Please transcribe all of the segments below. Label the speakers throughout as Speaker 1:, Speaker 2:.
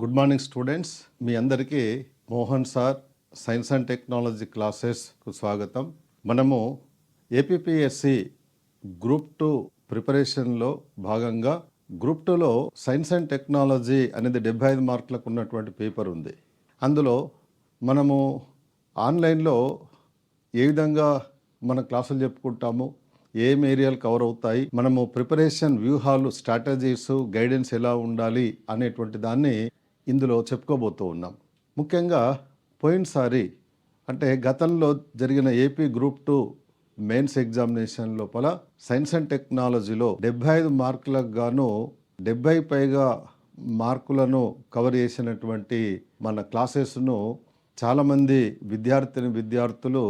Speaker 1: Good morning students. మీ అందరికీ Mohan sir science and technology క్లాసెస్కు స్వాగతం. మనము ఏపీపీఎస్సి గ్రూప్ 2 ప్రిపరేషన్లో భాగంగా గ్రూప్ 2లో సైన్స్ అండ్ టెక్నాలజీ అనేది 75 మార్కులకు ఉన్నటువంటి పేపర్ ఉంది. అందులో మనము ఆన్లైన్లో ఏ విధంగా మన క్లాసులు చెప్పుకుంటాము, ఏం ఏరియాలు కవర్ అవుతాయి, మనము ప్రిపరేషన్ వ్యూహాలు, స్ట్రాటజీస్, గైడెన్స్ ఎలా ఉండాలి అనేటువంటి దాన్ని ఇందులో చెప్పుకోబోతూ ఉన్నాం. ముఖ్యంగా పోయినసారి అంటే గతంలో జరిగిన ఏపీ గ్రూప్ 2 మెయిన్స్ ఎగ్జామినేషన్ లోపల సైన్స్ అండ్ టెక్నాలజీలో 75 మార్కులకు గాను 70 పైగా మార్కులను కవర్ చేసినటువంటి మన క్లాసెస్ను చాలామంది విద్యార్థులు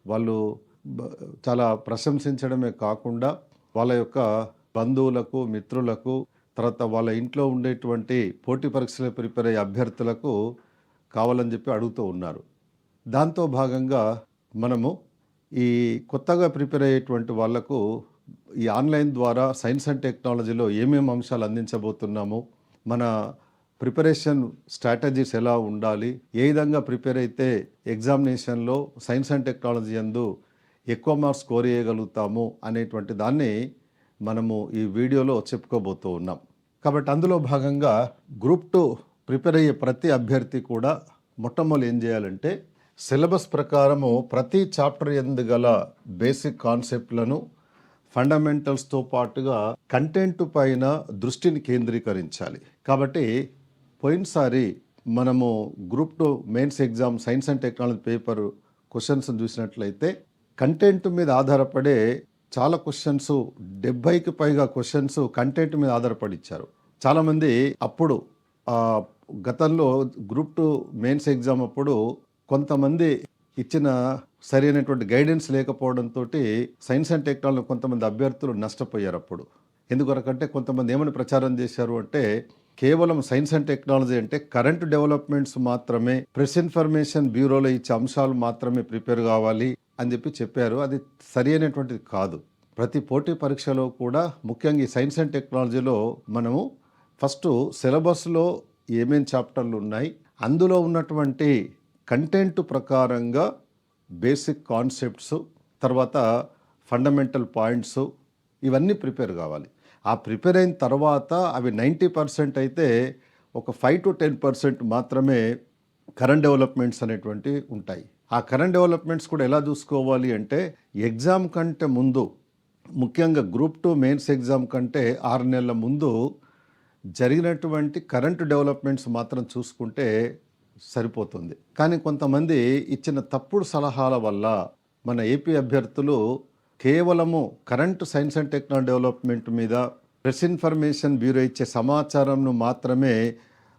Speaker 1: వాళ్ళు చాలా ప్రశంసించడమే కాకుండా వాళ్ళ యొక్క బంధువులకు, మిత్రులకు, తర్వాత వాళ్ళ ఇంట్లో ఉండేటువంటి పోటీ పరీక్షలు ప్రిపేర్ అయ్యే అభ్యర్థులకు కావాలని చెప్పి అడుగుతూ ఉన్నారు. దాంతో భాగంగా మనము ఈ కొత్తగా ప్రిపేర్ అయ్యేటువంటి వాళ్లకు ఈ ఆన్లైన్ ద్వారా సైన్స్ అండ్ టెక్నాలజీలో ఏమేమి అంశాలు అందించబోతున్నాము, మన ప్రిపరేషన్ స్ట్రాటజీస్ ఎలా ఉండాలి, ఏ విధంగా ప్రిపేర్ అయితే ఎగ్జామినేషన్లో సైన్స్ అండ్ టెక్నాలజీ యందు ఎక్కువ మార్క్స్ స్కోర్ చేయగలుగుతాము అనేటువంటి దాన్ని మనము ఈ వీడియోలో చెప్పుకోబోతూ ఉన్నాం. కాబట్టి అందులో భాగంగా గ్రూప్ 2 ప్రిపేర్ అయ్యే ప్రతి అభ్యర్థి కూడా మొట్టమొదటి ఏం చేయాలంటే సిలబస్ ప్రకారము ప్రతి చాప్టర్ యందు గల బేసిక్ కాన్సెప్ట్లను, ఫండమెంటల్స్తో పాటుగా కంటెంట్ పైన దృష్టిని కేంద్రీకరించాలి. కాబట్టి పోయినసారి మనము group 2 mains exam science and technology paper questions చూసినట్లయితే కంటెంట్ మీద ఆధారపడే చాలా క్వశ్చన్స్, 70కి పైగా క్వశ్చన్స్ కంటెంట్ మీద ఆధారపడి ఇచ్చారు. చాలామంది అప్పుడు గతంలో గ్రూప్ 2 మెయిన్స్ ఎగ్జామ్ అప్పుడు కొంతమంది ఇచ్చిన సరైనటువంటి గైడెన్స్ లేకపోవడంతో సైన్స్ అండ్ టెక్నాలజీ కొంతమంది అభ్యర్థులు నష్టపోయారు. అప్పుడు ఎందుకొరకంటే కొంతమంది ఏమని ప్రచారం చేశారు అంటే కేవలం సైన్స్ అండ్ టెక్నాలజీ అంటే కరెంట్ డెవలప్మెంట్స్ మాత్రమే, ప్రెస్ ఇన్ఫర్మేషన్ బ్యూరోలో ఇచ్చే అంశాలు మాత్రమే ప్రిపేర్ కావాలి అని చెప్పారు. అది సరి అయినటువంటిది కాదు. ప్రతి పోటీ పరీక్షలో కూడా ముఖ్యంగా ఈ సైన్స్ అండ్ టెక్నాలజీలో మనము ఫస్ట్ సిలబస్లో ఏమేం చాప్టర్లు ఉన్నాయి, అందులో ఉన్నటువంటి కంటెంట్ ప్రకారంగా బేసిక్ కాన్సెప్ట్స్, తర్వాత ఫండమెంటల్ పాయింట్స్ ఇవన్నీ ప్రిపేర్ కావాలి. ఆ ప్రిపేర్ అయిన తర్వాత అవి 90% అయితే ఒక 5 to 10% మాత్రమే కరెంట్ డెవలప్మెంట్స్ అనేటువంటివి ఉంటాయి. ఆ కరెంట్ డెవలప్మెంట్స్ కూడా ఎలా చూసుకోవాలి అంటే ఎగ్జామ్ కంటే ముందు, ముఖ్యంగా గ్రూప్ 2 మెయిన్స్ ఎగ్జామ్ కంటే 6 నెలల ముందు జరిగినటువంటి కరెంట్ డెవలప్మెంట్స్ మాత్రం చూసుకుంటే సరిపోతుంది. కానీ కొంతమంది ఇచ్చిన తప్పుడు సలహాల వల్ల మన ఏపీ అభ్యర్థులు కేవలము current science and technology development మీద, ప్రెస్ ఇన్ఫర్మేషన్ బ్యూరో ఇచ్చే సమాచారంను మాత్రమే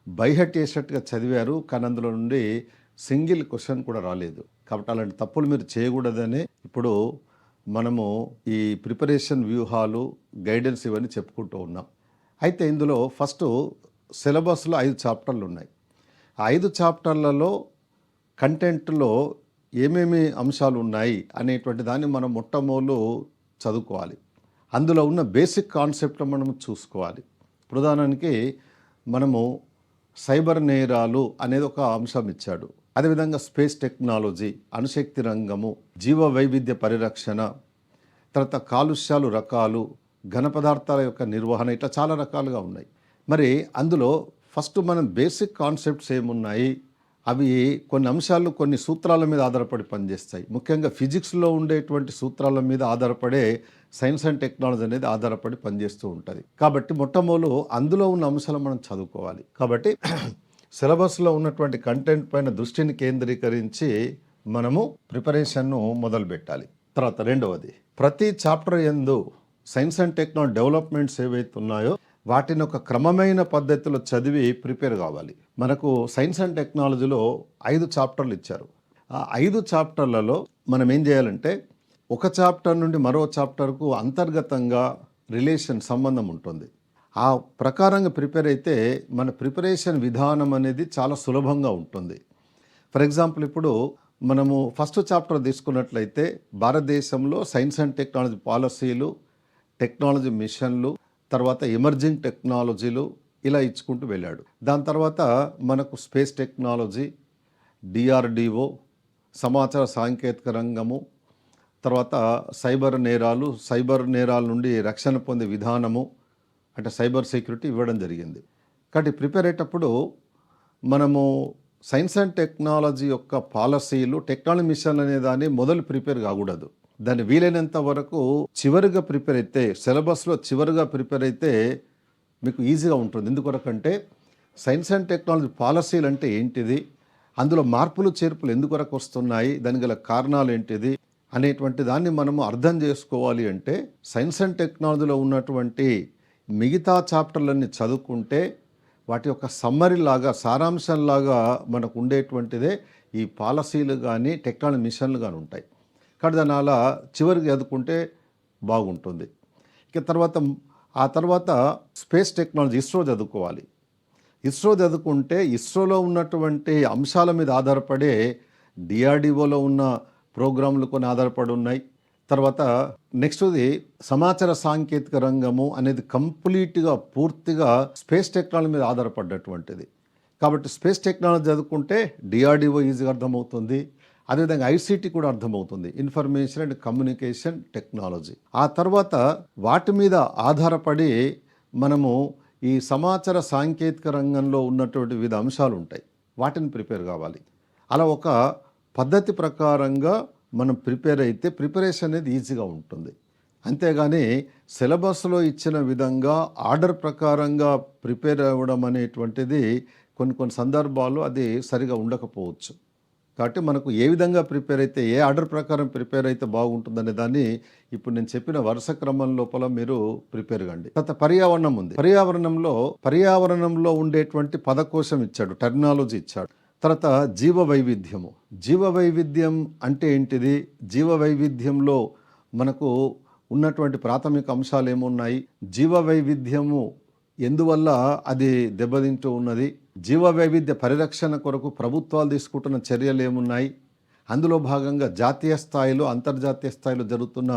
Speaker 1: బైహట్ చేసేట్టుగా చదివారు. కానీ అందులో నుండి సింగిల్ క్వశ్చన్ కూడా రాలేదు. కాబట్టి అలాంటి తప్పులు మీరు చేయకూడదని ఇప్పుడు మనము ఈ ప్రిపరేషన్ వ్యూహాలు, గైడెన్స్ ఇవన్నీ చెప్పుకుంటూ ఉన్నాం. అయితే ఇందులో ఫస్ట్ సిలబస్లో 5 చాప్టర్లు ఉన్నాయి. ఆ 5 చాప్టర్లలో కంటెంట్లో ఏమేమి అంశాలు ఉన్నాయి అనేటువంటి దాన్ని మనం మొట్టమొదలు చదువుకోవాలి. అందులో ఉన్న బేసిక్ కాన్సెప్ట్ మనం చూసుకోవాలి. ప్రధానానికి మనము సైబర్ నేరాలు అనేది ఒక అంశం ఇచ్చాడు. అదేవిధంగా స్పేస్ టెక్నాలజీ, అణుశక్తి రంగము, జీవ వైవిధ్య పరిరక్షణ, తర్వాత కాలుష్యాలు రకాలు, ఘన పదార్థాల యొక్క నిర్వహణ, ఇట్లా చాలా రకాలుగా ఉన్నాయి. మరి అందులో ఫస్ట్ మనం బేసిక్ కాన్సెప్ట్స్ ఏమున్నాయి, అవి కొన్ని అంశాలు కొన్ని సూత్రాల మీద ఆధారపడి పనిచేస్తాయి. ముఖ్యంగా ఫిజిక్స్లో ఉండేటువంటి సూత్రాల మీద ఆధారపడే సైన్స్ అండ్ టెక్నాలజీ అనేది ఆధారపడి పనిచేస్తూ ఉంటుంది. కాబట్టి మొట్టమొదలు అందులో ఉన్న అంశాలు మనం చదువుకోవాలి. కాబట్టి సిలబస్లో ఉన్నటువంటి కంటెంట్ పైన దృష్టిని కేంద్రీకరించి మనము ప్రిపరేషన్ను మొదలు పెట్టాలి. తర్వాత రెండవది, ప్రతి చాప్టర్ యందు సైన్స్ అండ్ టెక్నాలజీ డెవలప్మెంట్స్ ఏవైతే ఉన్నాయో వాటిని ఒక క్రమమైన పద్ధతిలో చదివి ప్రిపేర్ కావాలి. మనకు సైన్స్ అండ్ టెక్నాలజీలో 5 చాప్టర్లు ఇచ్చారు. ఆ 5 చాప్టర్లలో మనం ఏం చేయాలంటే ఒక చాప్టర్ నుండి మరో చాప్టర్కు అంతర్గతంగా సంబంధం ఉంటుంది. ఆ ప్రకారంగా ప్రిపేర్ అయితే మన ప్రిపరేషన్ విధానం అనేది చాలా సులభంగా ఉంటుంది. ఫర్ ఎగ్జాంపుల్ ఇప్పుడు మనము ఫస్ట్ చాప్టర్ తీసుకున్నట్లయితే భారతదేశంలో సైన్స్ అండ్ టెక్నాలజీ పాలసీలు, టెక్నాలజీ మిషన్లు, తర్వాత ఎమర్జింగ్ టెక్నాలజీలు, ఇలా ఇచ్చుకుంటూ వెళ్ళాడు. దాని తర్వాత మనకు స్పేస్ టెక్నాలజీ, డిఆర్డిఓ, సమాచార సాంకేతిక రంగము, తర్వాత సైబర్ నేరాల నుండి రక్షణ పొందే విధానము, అంటే సైబర్ సెక్యూరిటీ ఇవ్వడం జరిగింది. కాబట్టి ప్రిపేర్ అయ్యేటప్పుడు మనము సైన్స్ అండ్ టెక్నాలజీ యొక్క పాలసీలు, టెక్నాలజీ మిషన్ అనే దాన్ని మొదలు ప్రిపేర్ కాకూడదు. దాన్ని వీలైనంత వరకు చివరిగా ప్రిపేర్ అయితే, సిలబస్లో చివరిగా ప్రిపేర్ అయితే మీకు ఈజీగా ఉంటుంది. ఎందుకొరకంటే సైన్స్ అండ్ టెక్నాలజీ పాలసీలు అంటే ఏంటిది, అందులో మార్పులు చేర్పులు ఎందుకొరకు వస్తున్నాయి, దాని గల కారణాలు ఏంటిది అనేటువంటి దాన్ని మనము అర్థం చేసుకోవాలి అంటే సైన్స్ అండ్ టెక్నాలజీలో ఉన్నటువంటి మిగతా చాప్టర్లన్నీ చదువుకుంటే వాటి యొక్క సమ్మరీ లాగా, సారాంశంలాగా మనకు ఉండేటువంటిదే ఈ పాలసీలు కానీ టెక్నాలజీ మిషన్లు కానీ ఉంటాయి. కాబట్టి దాని అలా చివరికి చదువుకుంటే బాగుంటుంది. ఆ తర్వాత స్పేస్ టెక్నాలజీ, ఇస్రో చదువుకోవాలి. ఇస్రో చదువుకుంటే ఇస్రోలో ఉన్నటువంటి అంశాల మీద ఆధారపడే డిఆర్డిఓలో ఉన్న ప్రోగ్రాంలు కొన్ని ఆధారపడి ఉన్నాయి. తర్వాత నెక్స్ట్ది సమాచార సాంకేతిక రంగము అనేది కంప్లీట్గా పూర్తిగా స్పేస్ టెక్నాలజీ మీద ఆధారపడ్డటువంటిది. కాబట్టి స్పేస్ టెక్నాలజీ చదువుకుంటే డిఆర్డిఓ ఈజీగా అర్థమవుతుంది. అదేవిధంగా ఐసీటీ కూడా అర్థమవుతుంది, ఇన్ఫర్మేషన్ అండ్ కమ్యూనికేషన్ టెక్నాలజీ. ఆ తర్వాత వాటి మీద ఆధారపడి మనము ఈ సమాచార సాంకేతిక రంగంలో ఉన్నటువంటి వివిధ అంశాలు ఉంటాయి, వాటిని ప్రిపేర్ కావాలి. అలా ఒక పద్ధతి ప్రకారంగా మనం ప్రిపేర్ అయితే ప్రిపరేషన్ అనేది ఈజీగా ఉంటుంది. అంతేగాని సిలబస్లో ఇచ్చిన విధంగా ఆర్డర్ ప్రకారంగా ప్రిపేర్ అవ్వడం అనేటువంటిది కొన్ని సందర్భాల్లో అది సరిగా ఉండకపోవచ్చు. కాబట్టి మనకు ఏ విధంగా ప్రిపేర్ అయితే, ఏ ఆర్డర్ ప్రకారం ప్రిపేర్ అయితే బాగుంటుందనే దాన్ని ఇప్పుడు నేను చెప్పిన వరుస క్రమం లోపల మీరు ప్రిపేర్ కండి. తర్వాత పర్యావరణం ఉంది. పర్యావరణంలో ఉండేటువంటి పదకోశం ఇచ్చాడు, టెర్మినాలజీ ఇచ్చాడు. తర్వాత జీవ వైవిధ్యం అంటే ఏంటిది, జీవ వైవిధ్యంలో మనకు ఉన్నటువంటి ప్రాథమిక అంశాలు ఏమున్నాయి, జీవ వైవిధ్యము ఎందువల్ల అది దెబ్బతింటూ ఉన్నది, జీవ వైవిధ్య పరిరక్షణ కొరకు ప్రభుత్వాలు తీసుకుంటున్న చర్యలు ఏమున్నాయి, అందులో భాగంగా జాతీయ స్థాయిలో అంతర్జాతీయ స్థాయిలో జరుగుతున్న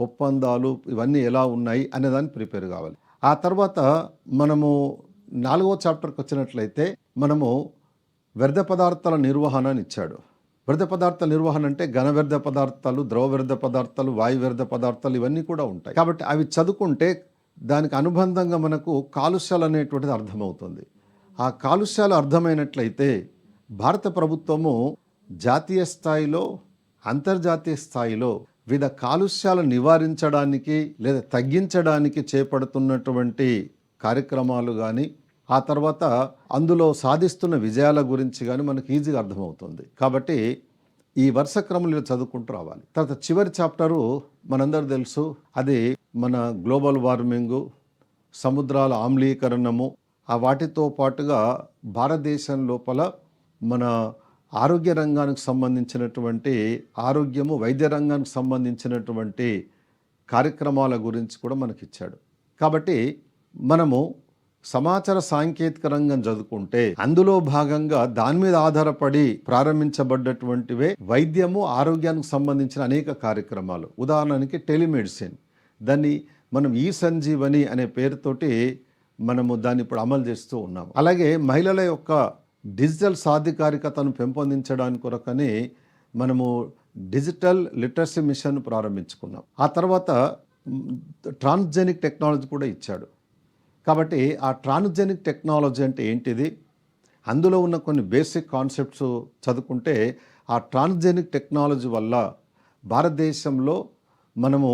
Speaker 1: ఒప్పందాలు ఇవన్నీ ఎలా ఉన్నాయి అనేదాన్ని ప్రిపేర్ కావాలి. ఆ తర్వాత మనము 4వ చాప్టర్కి వచ్చినట్లయితే మనము వ్యర్థ పదార్థాల నిర్వహణ అని ఇచ్చాడు. వ్యర్థ పదార్థాల నిర్వహణ అంటే ఘన వ్యర్థ పదార్థాలు, ద్రవ వ్యర్థ పదార్థాలు, వాయు వ్యర్థ పదార్థాలు ఇవన్నీ కూడా ఉంటాయి. కాబట్టి అవి చదువుకుంటే దానికి అనుబంధంగా మనకు కాలుష్యాలు అనేటువంటిది అర్థమవుతుంది. ఆ కాలుష్యాలు అర్థమైనట్లయితే భారత ప్రభుత్వము జాతీయ స్థాయిలో, అంతర్జాతీయ స్థాయిలో వివిధ కాలుష్యాలు నివారించడానికి లేదా తగ్గించడానికి చేపడుతున్నటువంటి కార్యక్రమాలు కానీ, ఆ తర్వాత అందులో సాధిస్తున్న విజయాల గురించి కానీ మనకు ఈజీగా అర్థమవుతుంది. కాబట్టి ఈ వరుస క్రమంలో చదువుకుంటూ రావాలి. తర్వాత చివరి చాప్టరు మనందరూ తెలుసు, అది మన గ్లోబల్ వార్మింగు, సముద్రాల ఆమ్లీకరణము, ఆ వాటితో పాటుగా భారతదేశం లోపల మన ఆరోగ్య రంగానికి సంబంధించినటువంటి ఆరోగ్యము, వైద్య రంగానికి సంబంధించినటువంటి కార్యక్రమాల గురించి కూడా మనకిచ్చాడు. కాబట్టి మనము సమాచార సాంకేతిక రంగం చదువుకుంటే అందులో భాగంగా దాని మీద ఆధారపడి ప్రారంభించబడ్డటువంటివే వైద్యము, ఆరోగ్యానికి సంబంధించిన అనేక కార్యక్రమాలు. ఉదాహరణకి టెలిమెడిసిన్, దాన్ని మనం ఈ సంజీవని అనే పేరుతోటి మనము దాన్ని ఇప్పుడు అమలు చేస్తూ ఉన్నాము. అలాగే మహిళల యొక్క డిజిటల్ సాధికారికతను పెంపొందించడానికి కొరకని మనము డిజిటల్ లిటరసీ మిషన్ ప్రారంభించుకున్నాం. ఆ తర్వాత ట్రాన్స్జెనిక్ టెక్నాలజీ కూడా ఇచ్చాడు. కాబట్టి ఆ ట్రాన్స్జెనిక్ టెక్నాలజీ అంటే ఏంటిది, అందులో ఉన్న కొన్ని బేసిక్ కాన్సెప్ట్స్ చదువుకుంటే ఆ ట్రాన్స్జెనిక్ టెక్నాలజీ వల్ల భారతదేశంలో మనము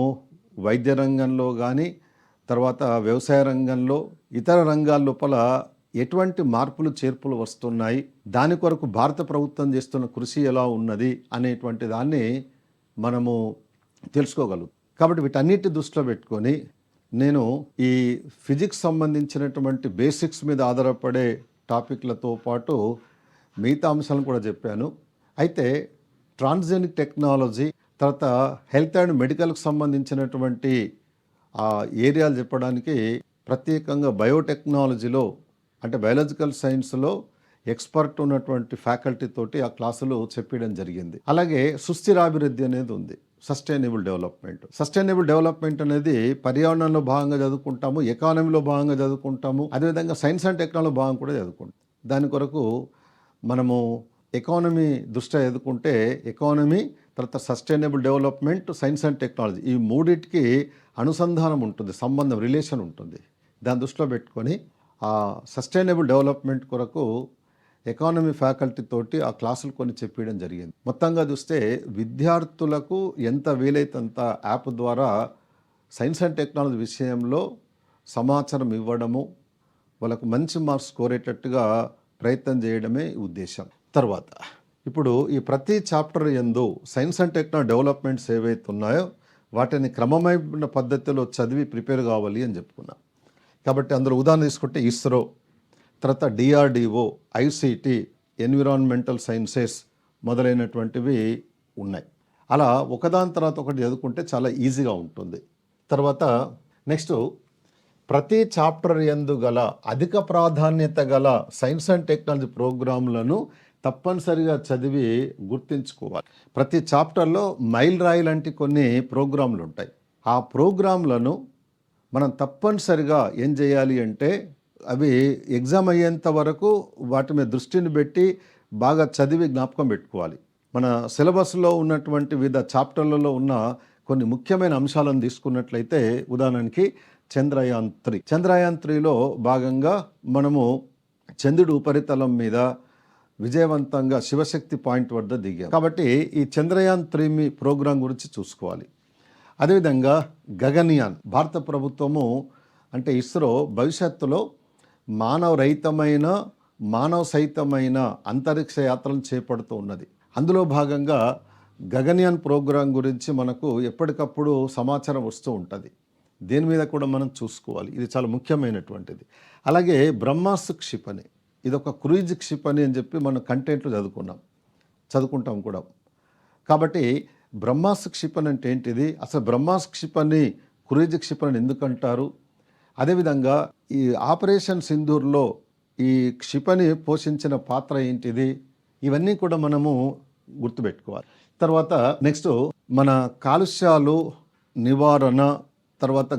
Speaker 1: వైద్య రంగంలో కానీ, తర్వాత వ్యవసాయ రంగంలో, ఇతర రంగాల లోపల ఎటువంటి మార్పులు చేర్పులు వస్తున్నాయి, దాని కొరకు భారత ప్రభుత్వం చేస్తున్న కృషి ఎలా ఉన్నది అనేటువంటి దాన్ని మనము తెలుసుకోగలుగుతాం. కాబట్టి వీటన్నిటి దృష్టిలో పెట్టుకొని నేను ఈ ఫిజిక్స్ సంబంధించినటువంటి బేసిక్స్ మీద ఆధారపడే టాపిక్లతో పాటు మిగతా అంశాలను కూడా చెప్పాను. అయితే ట్రాన్స్జెనిక్ టెక్నాలజీ, తర్వాత హెల్త్ అండ్ మెడికల్కి సంబంధించినటువంటి ఏరియాలు చెప్పడానికి ప్రత్యేకంగా బయోటెక్నాలజీలో, అంటే బయాలజికల్ సైన్స్లో ఎక్స్పర్ట్ ఉన్నటువంటి ఫ్యాకల్టీ తోటి ఆ క్లాసులు చెప్పడం జరిగింది. అలాగే సుస్థిరాభివృద్ధి అనేది ఉంది. Sustainable development. సస్టైనబుల్ డెవలప్మెంట్ అనేది పర్యావరణంలో భాగంగా చదువుకుంటాము, ఎకానమీలో భాగంగా చదువుకుంటాము, అదేవిధంగా సైన్స్ అండ్ టెక్నాలజీ భాగం కూడా చదువుకుంటాం. దాని కొరకు మనము ఎకానమీ దృష్ట్యా చదువుకుంటే ఎకానమీ, తర్వాత sustainable development, science and technology, ఈ మూడింటికి అనుసంధానం ఉంటుంది, సంబంధం, రిలేషన్ ఉంటుంది. దాని దృష్టిలో పెట్టుకొని ఆ సస్టైనబుల్ డెవలప్మెంట్ కొరకు ఎకానమీ ఫ్యాకల్టీ తోటి ఆ క్లాసులు కొన్ని చెప్పడం జరిగింది. మొత్తంగా చూస్తే విద్యార్థులకు ఎంత వీలైతే అంత యాప్ ద్వారా సైన్స్ అండ్ టెక్నాలజీ విషయంలో సమాచారం ఇవ్వడము, వాళ్ళకు మంచి మార్క్స్ స్కోర్ అయ్యేటట్టుగా ప్రయత్నం చేయడమే ఉద్దేశం. తర్వాత ఇప్పుడు ఈ ప్రతి చాప్టర్ యందు సైన్స్ అండ్ టెక్నాలజీ డెవలప్మెంట్స్ ఏవైతే ఉన్నాయో వాటిని క్రమమైన పద్ధతిలో చదివి ప్రిపేర్ కావాలి అని చెప్పుకున్నాం. కాబట్టి అందులో ఉదాహరణ తీసుకుంటే ఇస్రో, తర్వాత డిఆర్డిఓ, ఐసిటి, ఎన్విరాన్మెంటల్ సైన్సెస్ మొదలైనటువంటివి ఉన్నాయి. అలా ఒకదాని తర్వాత ఒకటి చదువుకుంటే చాలా ఈజీగా ఉంటుంది. తర్వాత నెక్స్ట్ ప్రతి చాప్టర్ యందు గల అధిక ప్రాధాన్యత గల సైన్స్ అండ్ టెక్నాలజీ ప్రోగ్రాంలను తప్పనిసరిగా చదివి గుర్తించుకోవాలి. ప్రతి చాప్టర్లో మైల్ రాయి లాంటి కొన్ని ప్రోగ్రాంలు ఉంటాయి. ఆ ప్రోగ్రాంలను మనం తప్పనిసరిగా ఏం చేయాలి అంటే అవి ఎగ్జామ్ అయ్యేంత వరకు వాటి మీద దృష్టిని పెట్టి బాగా చదివి జ్ఞాపకం పెట్టుకోవాలి. మన సిలబస్లో ఉన్నటువంటి వివిధ చాప్టర్లలో ఉన్న కొన్ని ముఖ్యమైన అంశాలను తీసుకున్నట్లయితే ఉదాహరణకి చంద్రయాన్-3లో భాగంగా మనము చంద్రుడి ఉపరితలం మీద విజయవంతంగా శివశక్తి పాయింట్ వద్ద దిగాం. కాబట్టి ఈ చంద్రయాన్-3 ప్రోగ్రాం గురించి చూసుకోవాలి. అదేవిధంగా గగన్యాన్, భారత ప్రభుత్వము అంటే ఇస్రో భవిష్యత్తులో మానవ రహితమైన, మానవ సహితమైన అంతరిక్ష యాత్రలను చేపడుతూ ఉన్నది. అందులో భాగంగా గగన్యాన్ ప్రోగ్రాం గురించి మనకు ఎప్పటికప్పుడు సమాచారం వస్తూ ఉంటుంది. దీని మీద కూడా మనం చూసుకోవాలి, ఇది చాలా ముఖ్యమైనటువంటిది. అలాగే బ్రహ్మాస్ క్షిపణి, ఇది ఒక క్రూయిజ్ క్షిపణి అని చెప్పి మనం కంటెంట్లో చదువుకుంటాం కూడా. కాబట్టి బ్రహ్మాస్ క్షిపణి అంటే ఏంటిది, అసలు బ్రహ్మాస్ క్షిపణి క్రూయిజ్ క్షిపణి ఎందుకంటారు, అదేవిధంగా ఈ ఆపరేషన్ సింధూర్లో ఈ క్షిపణి పోషించిన పాత్ర ఏంటిది, ఇవన్నీ కూడా మనము గుర్తుపెట్టుకోవాలి. తర్వాత నెక్స్ట్ మన కాలుష్యాలు నివారణ, తర్వాత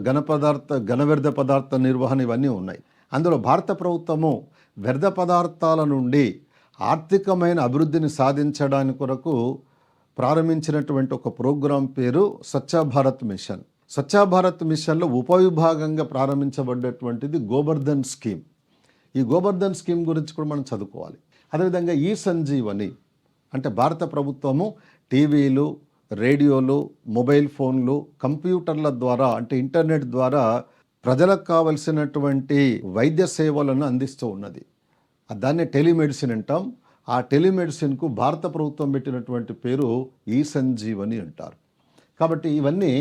Speaker 1: ఘన వ్యర్థ పదార్థ నిర్వహణ, ఇవన్నీ ఉన్నాయి. అందులో భారత ప్రభుత్వము వ్యర్థ పదార్థాల నుండి ఆర్థికమైన అభివృద్ధిని సాధించడానికి కొరకు ప్రారంభించినటువంటి ఒక ప్రోగ్రాం పేరు స్వచ్ఛ భారత్ మిషన్. స్వచ్ఛ భారత్ మిషన్లో ఉపవిభాగంగా ప్రారంభించబడ్డటువంటిది గోబర్ధన్ స్కీమ్. ఈ గోబర్ధన్ స్కీమ్ గురించి కూడా మనం చదువుకోవాలి. అదేవిధంగా ఈ సంజీవని అంటే భారత ప్రభుత్వము టీవీలు, రేడియోలు, మొబైల్ ఫోన్లు, కంప్యూటర్ల ద్వారా అంటే ఇంటర్నెట్ ద్వారా ప్రజలకు కావలసినటువంటి వైద్య సేవలను అందిస్తూ ఉన్నది. దాన్ని టెలిమెడిసిన్ అంటాం. ఆ టెలిమెడిసిన్కు భారత ప్రభుత్వం పెట్టినటువంటి పేరు ఈ సంజీవని అంటారు. కాబట్టి ఇవన్నీ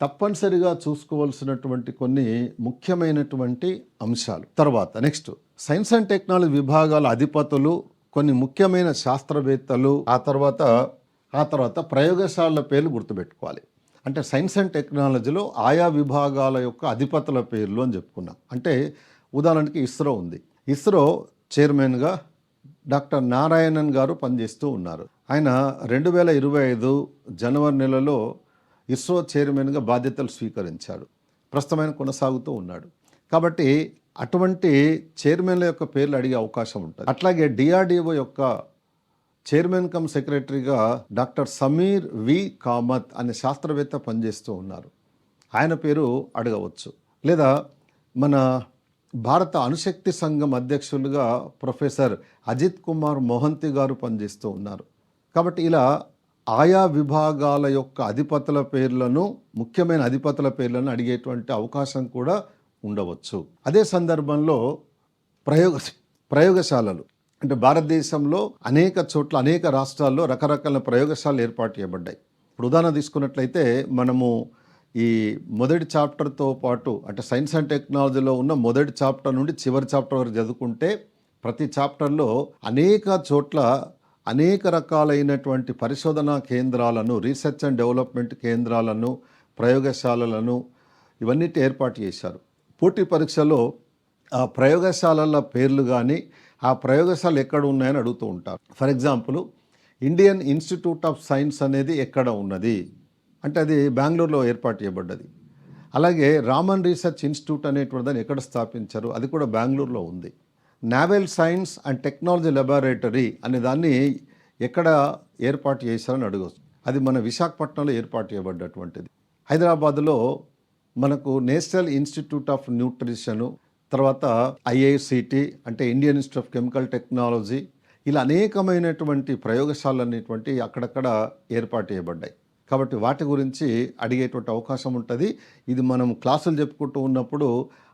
Speaker 1: తప్పనిసరిగా చూసుకోవాల్సినటువంటి కొన్ని ముఖ్యమైనటువంటి అంశాలు. తర్వాత నెక్స్ట్ సైన్స్ అండ్ టెక్నాలజీ విభాగాల అధిపతులు, కొన్ని ముఖ్యమైన శాస్త్రవేత్తలు, ఆ తర్వాత ప్రయోగశాలల పేర్లు గుర్తుపెట్టుకోవాలి. అంటే సైన్స్ అండ్ టెక్నాలజీలో ఆయా విభాగాల యొక్క అధిపతుల పేర్లు అని చెప్పుకున్నాం. అంటే ఉదాహరణకి ఇస్రో ఉంది. ఇస్రో చైర్మన్గా డాక్టర్ నారాయణన్ గారు పనిచేస్తూ ఉన్నారు. ఆయన 2025 జనవరి నెలలో ఇస్రో చైర్మన్గా బాధ్యతలు స్వీకరించాడు. ప్రస్తుతం ఆయన కొనసాగుతూ ఉన్నాడు. కాబట్టి అటువంటి చైర్మన్ల యొక్క పేర్లు అడిగే అవకాశం ఉంటుంది. అట్లాగే డిఆర్డిఓ యొక్క చైర్మన్ కమ్ సెక్రటరీగా డాక్టర్ సమీర్ వి కామత్ అనే శాస్త్రవేత్త పనిచేస్తూ ఉన్నారు. ఆయన పేరు అడగవచ్చు. లేదా మన భారత అణుశక్తి సంఘం అధ్యక్షులుగా ప్రొఫెసర్ అజిత్ కుమార్ మొహంతి గారు పనిచేస్తూ ఉన్నారు. కాబట్టి ఇలా ఆయా విభాగాల యొక్క అధిపతుల పేర్లను, ముఖ్యమైన అధిపతుల పేర్లను అడిగేటువంటి అవకాశం కూడా ఉండవచ్చు. అదే సందర్భంలో ప్రయోగశాలలు అంటే భారతదేశంలో అనేక చోట్ల, అనేక రాష్ట్రాల్లో రకరకాల ప్రయోగశాలలు ఏర్పాటు చేయబడ్డాయి. ఇప్పుడు ఉదాహరణ తీసుకున్నట్లయితే మనము ఈ మొదటి చాప్టర్తో పాటు అంటే సైన్స్ అండ్ టెక్నాలజీలో ఉన్న మొదటి చాప్టర్ నుండి చివరి చాప్టర్ వరకు చదువుకుంటే ప్రతి చాప్టర్లో అనేక చోట్ల అనేక రకాలైనటువంటి పరిశోధనా కేంద్రాలను, రీసెర్చ్ అండ్ డెవలప్మెంట్ కేంద్రాలను, ప్రయోగశాలలను ఇవన్నిటి ఏర్పాటు చేశారు. పోటీ పరీక్షలో ఆ ప్రయోగశాలల పేర్లు కానీ, ఆ ప్రయోగశాలలు ఎక్కడ ఉన్నాయని అడుగుతూ ఉంటారు. For example Indian institute of science అనేది ఎక్కడ ఉన్నది, అంటే అది బెంగళూరులో ఏర్పాటు చేయబడ్డది. అలాగే రామన్ రీసెర్చ్ ఇన్స్టిట్యూట్ అనేటువంటి దాన్ని ఎక్కడ స్థాపించారు, అది కూడా బెంగళూరులో ఉంది. Naval science and technology laboratory అనే దాన్ని ఎక్కడ ఏర్పాటు చేశారని అడగవచ్చు. అది మన విశాఖపట్నంలో ఏర్పాటు చేయబడ్డటువంటిది. హైదరాబాద్లో మనకు నేషనల్ ఇన్స్టిట్యూట్ ఆఫ్ న్యూట్రిషను, తర్వాత ఐఐసిటి అంటే Indian institute of chemical technology, ఇలా అనేకమైనటువంటి ప్రయోగశాలలు అనేటువంటి అక్కడక్కడ ఏర్పాటు చేయబడ్డాయి. కాబట్టి వాటి గురించి అడిగేటువంటి అవకాశం ఉంటుంది. ఇది మనం క్లాసులు చెప్పుకుంటూ ఉన్నప్పుడు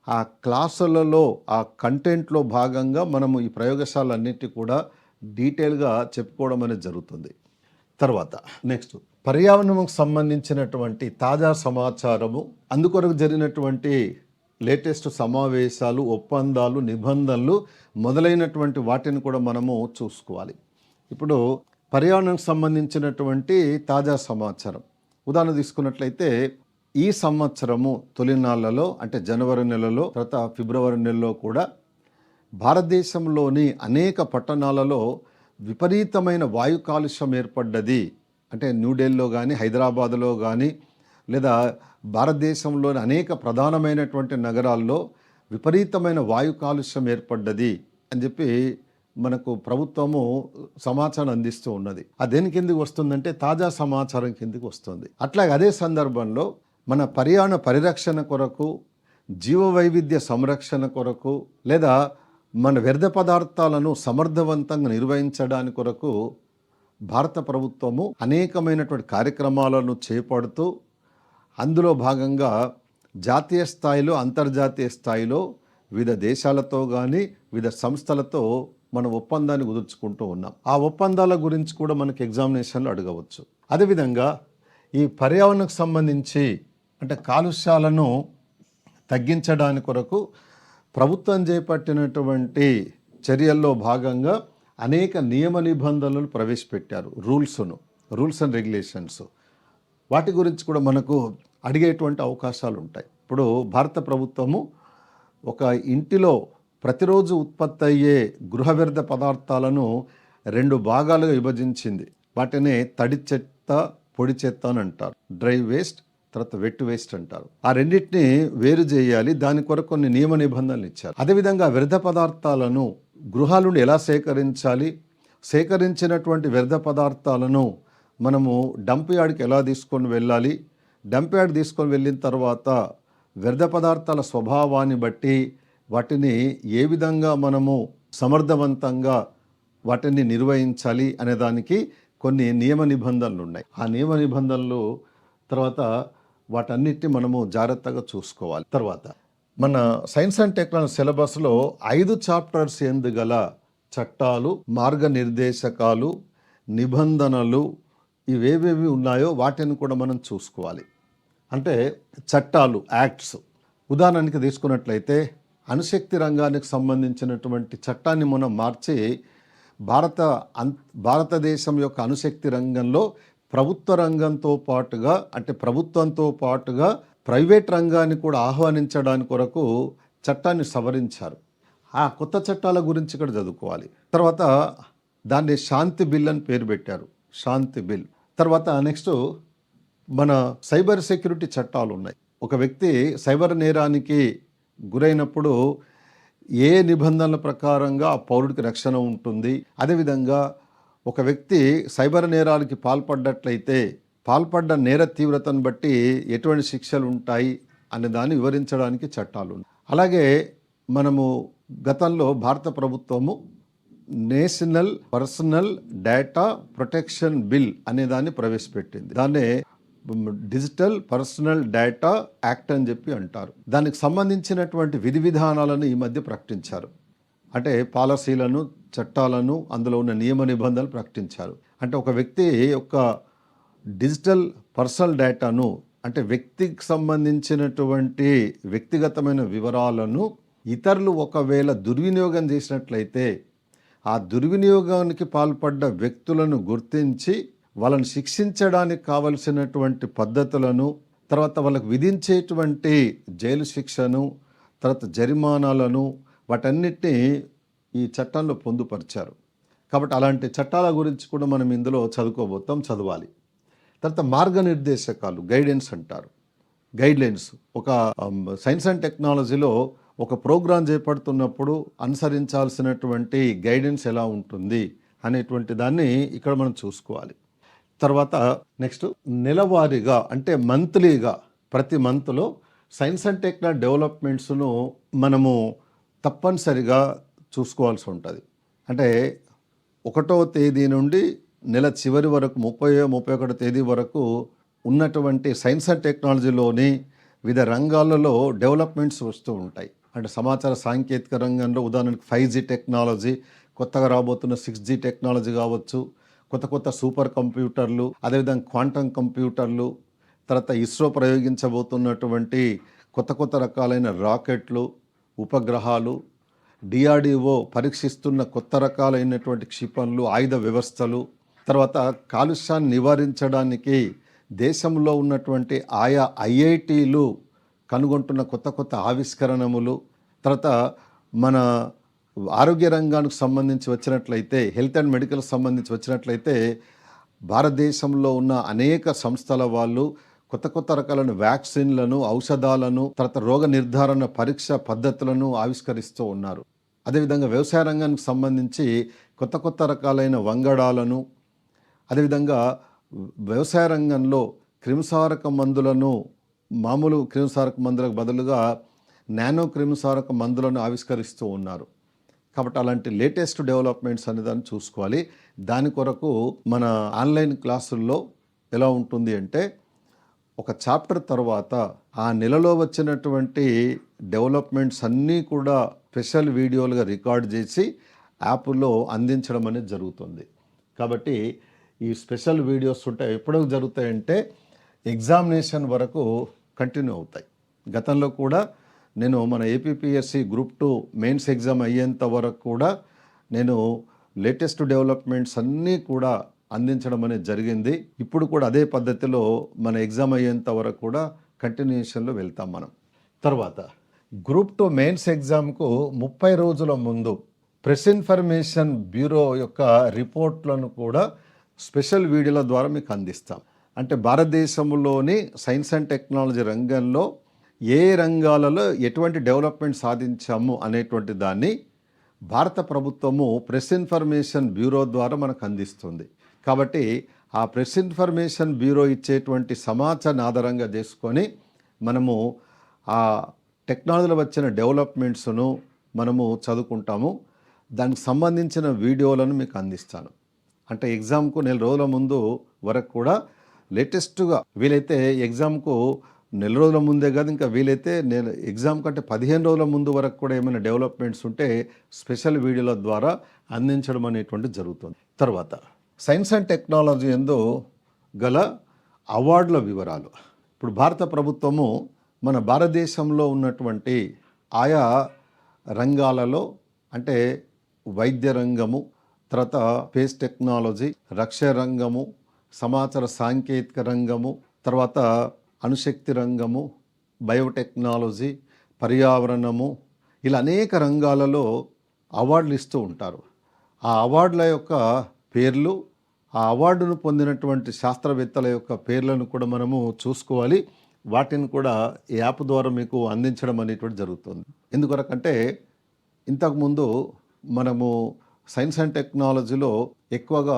Speaker 1: ఆ క్లాసులలో ఆ కంటెంట్లో భాగంగా మనము ఈ ప్రయోగశాలన్నిటి కూడా డీటెయిల్గా చెప్పుకోవడం అనేది జరుగుతుంది. తర్వాత నెక్స్ట్ పర్యావరణంకు సంబంధించినటువంటి తాజా సమాచారము, అందుకొరకు జరిగినటువంటి లేటెస్ట్ సమావేశాలు, ఒప్పందాలు, నిబంధనలు మొదలైనటువంటి వాటిని కూడా మనము చూసుకోవాలి. ఇప్పుడు పర్యావరణానికి సంబంధించినటువంటి తాజా సమాచారం ఉదాహరణ తీసుకున్నట్లయితే ఈ సంవత్సరము తొలినాళ్లలో అంటే జనవరి నెలలో, తర్వాత ఫిబ్రవరి నెలలో కూడా భారతదేశంలోని అనేక పట్టణాలలో విపరీతమైన వాయు కాలుష్యం ఏర్పడ్డది. అంటే న్యూఢిల్లీలో కానీ, హైదరాబాద్లో కానీ, లేదా భారతదేశంలోని అనేక ప్రధానమైనటువంటి నగరాల్లో విపరీతమైన వాయు కాలుష్యం ఏర్పడ్డది అని చెప్పి మనకు ప్రభుత్వము సమాచారం అందిస్తూ ఉన్నది. అది దేని కిందకి వస్తుందంటే తాజా సమాచారం కిందకి వస్తుంది. అట్లాగే అదే సందర్భంలో మన పర్యావరణ పరిరక్షణ కొరకు, జీవ వైవిధ్య సంరక్షణ కొరకు, లేదా మన వ్యర్థ పదార్థాలను సమర్థవంతంగా నిర్వహించడానికి కొరకు భారత ప్రభుత్వము అనేకమైనటువంటి కార్యక్రమాలను చేపడుతూ అందులో భాగంగా జాతీయ స్థాయిలో, అంతర్జాతీయ స్థాయిలో వివిధ దేశాలతో కానీ వివిధ సంస్థలతో మనం ఒప్పందాన్ని కుదుర్చుకుంటూ ఉన్నాం. ఆ ఒప్పందాల గురించి కూడా మనకి ఎగ్జామినేషన్లో అడగవచ్చు. అదేవిధంగా ఈ పర్యావరణకు సంబంధించి అంటే కాలుష్యాలను తగ్గించడానికి కొరకు ప్రభుత్వం చేపట్టినటువంటి చర్యల్లో భాగంగా అనేక నియమ నిబంధనలను ప్రవేశపెట్టారు. Rules and regulations. వాటి గురించి కూడా మనకు అడిగేటువంటి అవకాశాలు ఉంటాయి. ఇప్పుడు భారత ప్రభుత్వము ఒక ఇంటిలో ప్రతిరోజు ఉత్పత్తి అయ్యే గృహ వ్యర్థ పదార్థాలను 2 భాగాలుగా విభజించింది. వాటిని తడి చెత్త, పొడి చెత్త అని అంటారు. డ్రై వేస్ట్, తర్వాత వెట్ వేస్ట్ అంటారు. ఆ రెండింటిని వేరు చేయాలి. దాని కొరకు కొన్ని నియమ నిబంధనలు ఇచ్చారు. అదేవిధంగా వ్యర్థ పదార్థాలను గృహాల నుండి ఎలా సేకరించాలి, సేకరించినటువంటి వ్యర్థ పదార్థాలను మనము డంప్ యార్డ్కి ఎలా తీసుకొని వెళ్ళాలి, డంప్ యార్డ్ తీసుకొని వెళ్ళిన తర్వాత వ్యర్థ పదార్థాల స్వభావాన్ని బట్టి వాటిని ఏ విధంగా మనము సమర్థవంతంగా వాటిని నిర్వహించాలి అనే దానికి కొన్ని నియమ నిబంధనలు ఉన్నాయి. ఆ నియమ నిబంధనలు తర్వాత వాటన్నిటిని మనము జాగ్రత్తగా చూసుకోవాలి. తర్వాత మన సైన్స్ అండ్ టెక్నాలజీ సిలబస్లో 5 చాప్టర్స్ ఎందుగల చట్టాలు, మార్గనిర్దేశకాలు, నిబంధనలు ఇవేవేవి ఉన్నాయో వాటిని కూడా మనం చూసుకోవాలి. అంటే చట్టాలు, యాక్ట్స్ ఉదాహరణకి తీసుకున్నట్లయితే అణుశక్తి రంగానికి సంబంధించినటువంటి చట్టాన్ని మనం మార్చి భారతదేశం యొక్క అణుశక్తి రంగంలో ప్రభుత్వ రంగంతో పాటుగా అంటే ప్రభుత్వంతో పాటుగా ప్రైవేట్ రంగాన్ని కూడా ఆహ్వానించడానికి కొరకు చట్టాన్ని సవరించారు. ఆ కొత్త చట్టాల గురించి ఇక్కడ చదువుకోవాలి. తర్వాత దాన్ని శాంతి బిల్ అని పేరు పెట్టారు, శాంతి బిల్. తర్వాత నెక్స్ట్ మన సైబర్ సెక్యూరిటీ చట్టాలు ఉన్నాయి. ఒక వ్యక్తి సైబర్ నేరానికి గురైనప్పుడు ఏ నిబంధనల ప్రకారంగా ఆ పౌరుడికి రక్షణ ఉంటుంది, అదేవిధంగా ఒక వ్యక్తి సైబర్ నేరాలకి పాల్పడ్డట్లయితే పాల్పడ్డ నేర తీవ్రతను బట్టి ఎటువంటి శిక్షలు ఉంటాయి అనే దాన్ని వివరించడానికి చట్టాలు ఉన్నాయి. అలాగే మనము గతంలో భారత ప్రభుత్వము national personal data protection bill అనే దాన్ని ప్రవేశపెట్టింది. దాన్నే డిజిటల్ పర్సనల్ డేటా యాక్ట్ అని చెప్పి అంటారు. దానికి సంబంధించినటువంటి విధి విధానాలను ఈ మధ్య ప్రకటించారు. అంటే పాలసీలను, చట్టాలను, అందులో ఉన్న నియమ నిబంధనలు ప్రకటించారు. అంటే ఒక వ్యక్తి యొక్క డిజిటల్ పర్సనల్ డేటాను అంటే వ్యక్తికి సంబంధించినటువంటి వ్యక్తిగతమైన వివరాలను ఇతరులు ఒకవేళ దుర్వినియోగం చేసినట్లయితే ఆ దుర్వినియోగానికి పాల్పడ్డ వ్యక్తులను గుర్తించి వాళ్ళని శిక్షించడానికి కావలసినటువంటి పద్ధతులను, తర్వాత వాళ్ళకు విధించేటువంటి జైలు శిక్షను, తర్వాత జరిమానాలను వాటన్నిటినీ ఈ చట్టంలో పొందుపరిచారు. కాబట్టి అలాంటి చట్టాల గురించి కూడా మనం ఇందులో చదవాలి. తర్వాత మార్గనిర్దేశకాలు, గైడెన్స్ అంటారు, గైడ్లైన్స్. ఒక సైన్స్ అండ్ టెక్నాలజీలో ఒక ప్రోగ్రాం చేపడుతున్నప్పుడు అనుసరించాల్సినటువంటి గైడెన్స్ ఎలా ఉంటుంది అనేటువంటి దాన్ని ఇక్కడ మనం చూసుకోవాలి. తర్వాత నెక్స్ట్ నెలవారీగా అంటే మంత్లీగా ప్రతి మంత్లో సైన్స్ అండ్ టెక్నాలజీ డెవలప్మెంట్స్ను మనము తప్పనిసరిగా చూసుకోవాల్సి ఉంటుంది. అంటే 1వ తేదీ నుండి నెల చివరి వరకు 31వ తేదీ వరకు ఉన్నటువంటి సైన్స్ అండ్ టెక్నాలజీలోని వివిధ రంగాలలో డెవలప్మెంట్స్ వస్తూ ఉంటాయి. అంటే సమాచార సాంకేతిక రంగంలో ఉదాహరణకు 5G టెక్నాలజీ, కొత్తగా రాబోతున్న 6G టెక్నాలజీ కావచ్చు, కొత్త కొత్త సూపర్ కంప్యూటర్లు, అదేవిధంగా క్వాంటమ్ కంప్యూటర్లు, తర్వాత ఇస్రో ప్రయోగించబోతున్నటువంటి కొత్త కొత్త రకాలైన రాకెట్లు, ఉపగ్రహాలు, డిఆర్డిఓ పరీక్షిస్తున్న కొత్త రకాలైనటువంటి క్షిపణులు, ఆయుధ వ్యవస్థలు, తర్వాత కాలుష్యాన్ని నివారించడానికి దేశంలో ఉన్నటువంటి ఆయా ఐఐటీలు కనుగొంటున్న కొత్త కొత్త ఆవిష్కరణములు, తర్వాత మన ఆరోగ్య రంగానికి సంబంధించి వచ్చినట్లయితే, హెల్త్ అండ్ మెడికల్ సంబంధించి వచ్చినట్లయితే భారతదేశంలో ఉన్న అనేక సంస్థల వాళ్ళు కొత్త కొత్త రకాలైన వ్యాక్సిన్లను, ఔషధాలను, తర్వాత రోగ నిర్ధారణ పరీక్ష పద్ధతులను ఆవిష్కరిస్తూ ఉన్నారు. అదేవిధంగా వ్యవసాయ రంగానికి సంబంధించి కొత్త కొత్త రకాలైన వంగడాలను, అదేవిధంగా వ్యవసాయ రంగంలో క్రిమిసారక మందులను, మామూలు క్రిమిసారక మందులకు బదులుగా నానో క్రిమిసారక మందులను ఆవిష్కరిస్తూ ఉన్నారు. కాబట్టి అలాంటి లేటెస్ట్ డెవలప్మెంట్స్ అనే దాన్ని చూసుకోవాలి. దాని కొరకు మన ఆన్లైన్ క్లాసుల్లో ఎలా ఉంటుంది అంటే, ఒక చాప్టర్ తర్వాత ఆ నెలలో వచ్చినటువంటి డెవలప్మెంట్స్ అన్నీ కూడా స్పెషల్ వీడియోలుగా రికార్డ్ చేసి యాప్లో అందించడం అనేది జరుగుతుంది. కాబట్టి ఈ స్పెషల్ వీడియోస్ ఉంటాయి. ఎప్పుడూ జరుగుతాయంటే ఎగ్జామినేషన్ వరకు కంటిన్యూ అవుతాయి. గతంలో కూడా నేను మన ఏపీపీఎస్సి గ్రూప్ 2 మెయిన్స్ ఎగ్జామ్ అయ్యేంత వరకు కూడా నేను లేటెస్ట్ డెవలప్మెంట్స్ అన్నీ కూడా అందించడం అనేది జరిగింది. ఇప్పుడు కూడా అదే పద్ధతిలో మన ఎగ్జామ్ అయ్యేంత వరకు కూడా కంటిన్యూషన్లో వెళ్తాం మనం. తర్వాత గ్రూప్ 2 మెయిన్స్ ఎగ్జామ్కు 30 రోజుల ముందు ప్రెస్ ఇన్ఫర్మేషన్ బ్యూరో యొక్క రిపోర్ట్లను కూడా స్పెషల్ వీడియోల ద్వారా మీకు అందిస్తాం. అంటే భారతదేశంలోని సైన్స్ అండ్ టెక్నాలజీ రంగంలో ఏ రంగాలలో ఎటువంటి డెవలప్మెంట్ సాధించాము అనేటువంటి దాన్ని భారత ప్రభుత్వము ప్రెస్ ఇన్ఫర్మేషన్ బ్యూరో ద్వారా మనకు అందిస్తుంది. కాబట్టి ఆ ప్రెస్ ఇన్ఫర్మేషన్ బ్యూరో ఇచ్చేటువంటి సమాచారాన్ని ఆధారంగా చేసుకొని మనము ఆ టెక్నాలజీలో వచ్చిన డెవలప్మెంట్స్ను మనము చదువుకుంటాము. దానికి సంబంధించిన వీడియోలను మీకు అందిస్తాను. అంటే ఎగ్జామ్కు నెల రోజుల ముందు వరకు కూడా లేటెస్ట్గా, వీలైతే ఎగ్జామ్కు నెల రోజుల ముందే కాదు, ఇంకా వీలైతే ఎగ్జామ్ కంటే 15 రోజుల ముందు వరకు కూడా ఏమైనా డెవలప్మెంట్స్ ఉంటే స్పెషల్ వీడియోల ద్వారా అందించడం అనేటువంటిది జరుగుతుంది. తర్వాత సైన్స్ అండ్ టెక్నాలజీ యందు గల అవార్డుల వివరాలు. ఇప్పుడు భారత ప్రభుత్వము మన భారతదేశంలో ఉన్నటువంటి ఆయా రంగాలలో, అంటే వైద్య రంగము, తర్వాత స్పేస్ టెక్నాలజీ, రక్షణ రంగము, సమాచార సాంకేతిక రంగము, తర్వాత అణుశక్తి రంగము, బయోటెక్నాలజీ, పర్యావరణము, ఇలా అనేక రంగాలలో అవార్డులు ఇస్తూ ఉంటారు. ఆ అవార్డుల యొక్క పేర్లు, ఆ అవార్డును పొందినటువంటి శాస్త్రవేత్తల యొక్క పేర్లను కూడా మనము చూసుకోవాలి. వాటిని కూడా ఈ యాప్ ద్వారా మీకు అందించడం అనేటువంటి జరుగుతుంది. ఎందుకొరకంటే ఇంతకుముందు మనము సైన్స్ అండ్ టెక్నాలజీలో ఎక్కువగా